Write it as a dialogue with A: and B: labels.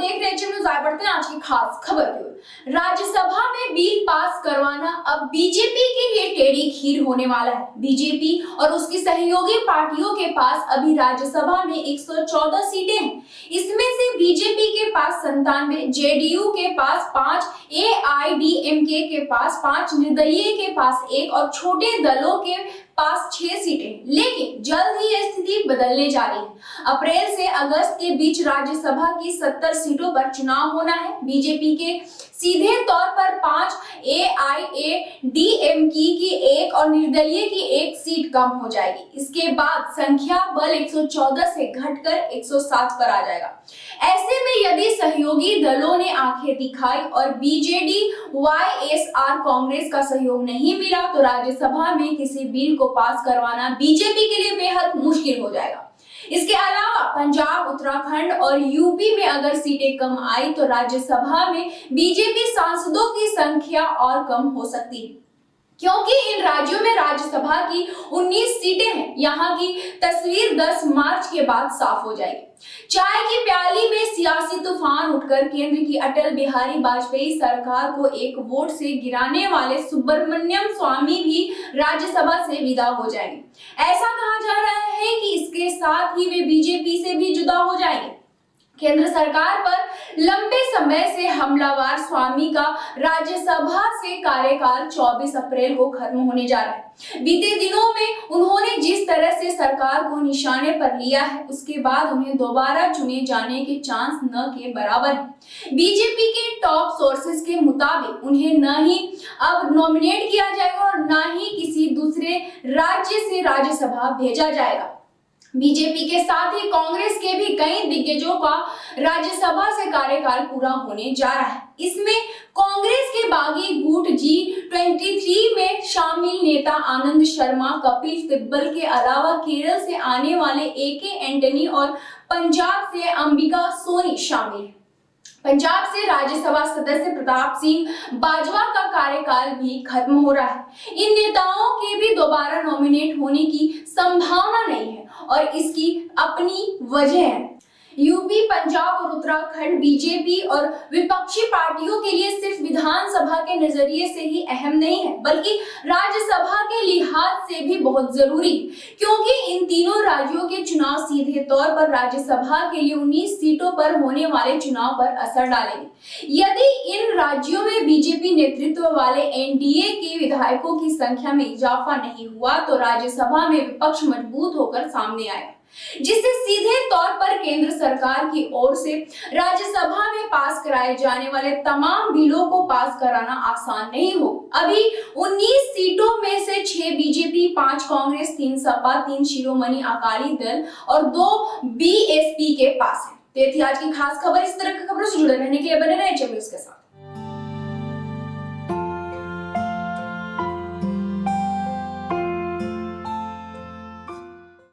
A: देख रहे हैं बढ़ते हैं आज की खास खबर की ओर। राज्यसभा में बिल पास करवाना अब बीजेपी के लिए टेढ़ी खीर होने वाला है। बीजेपी और उसकी सहयोगी पार्टियों के पास अभी राज्यसभा में 114 सीटें हैं। इसमें से बीजेपी के पास 97, जेडीयू के पास 5, एआईडीएमके के पास 5, निर्दलीय के पास 1 और छोटे दलों के पास 6 सीटें। लेकिन जल्द ही यह स्थिति बदलने जा रही है। अप्रैल से अगस्त के बीच राज्यसभा की 70 सीटों पर चुनाव होना है। बीजेपी के सीधे तौर पर 5, एआईएडीएमके की 1 और निर्दलीय की 1 सीट कम हो जाएगी। इसके बाद संख्या बल 114 से घटकर 107 पर आ जाएगा। ऐसे में यदि सहयोगी दलों ने आंखें दिखाई और बीजेडी, वाईएसआर कांग्रेस का सहयोग नहीं मिला तो राज्यसभा में किसी बिल को पास करवाना बीजेपी के लिए बेहद मुश्किल हो जाएगा। इसके अलावा पंजाब, उत्तराखंड और यूपी में अगर सीटें कम आई तो राज्यसभा में बीजेपी सांसदों की संख्या और कम हो सकती है, क्योंकि इन राज्यों में राज्यसभा की 19 सीटें हैं। यहाँ की तस्वीर 10 मार्च के बाद साफ हो जाएगी। चाय की प्याली में सियासी तूफान उठकर केंद्र की अटल बिहारी वाजपेयी सरकार को एक वोट से गिराने वाले सुब्रमण्यम स्वामी भी राज्यसभा से विदा हो जाएंगे। ऐसा कहा जा रहा है कि इसके साथ ही वे बीजेपी से भी जुदा हो जाएंगे। केंद्र सरकार पर लंबे समय से हमलावर स्वामी का राज्यसभा से कार्यकाल 24 अप्रैल को खत्म होने जा रहा है। बीते दिनों में उन्होंने जिस तरह से सरकार को निशाने पर लिया है, उसके बाद उन्हें दोबारा चुने जाने के चांस न के बराबर है। बीजेपी के टॉप सोर्सेस के मुताबिक उन्हें न ही अब नॉमिनेट किया जाएगा और न ही किसी दूसरे राज्य से राज्यसभा भेजा जाएगा। बीजेपी के साथ ही कांग्रेस के भी कई दिग्गजों का राज्यसभा से कार्यकाल पूरा होने जा रहा है। इसमें कांग्रेस के बागी गुट G23 में शामिल नेता आनंद शर्मा, कपिल सिब्बल के अलावा केरल से आने वाले AK एंटनी और पंजाब से अंबिका सोनी शामिल है। पंजाब से राज्यसभा सदस्य प्रताप सिंह बाजवा का कार्यकाल भी खत्म हो रहा है। इन नेताओं के भी दोबारा नॉमिनेट होने की संभावना नहीं है और इसकी अपनी वजह है। यूपी, पंजाब और उत्तराखंड बीजेपी और विपक्षी पार्टियों के लिए सिर्फ विधानसभा के नजरिए से ही अहम नहीं है, बल्कि राज्यसभा के लिहाज से भी बहुत जरूरी, क्योंकि इन तीनों राज्यों के चुनाव सीधे तौर पर राज्यसभा के लिए 19 सीटों पर होने वाले चुनाव पर असर डालेंगे। यदि इन राज्यों में बीजेपी नेतृत्व वाले एनडीए के विधायकों की संख्या में इजाफा नहीं हुआ तो राज्यसभा में विपक्ष मजबूत होकर सामने आएगा, जिससे सीधे तौर पर केंद्र सरकार की ओर से राज्यसभा में पास कराए जाने वाले तमाम बिलों को पास कराना आसान नहीं हो। अभी 19 सीटों में से 6 बीजेपी, 5 कांग्रेस, 3 सपा, 3 शिरोमणि अकाली दल और 2 बीएसपी के पास है। तो ये थी आज की खास खबर। इस तरह की खबरों से जुड़े रहने के लिए बने रहे चैनल के साथ।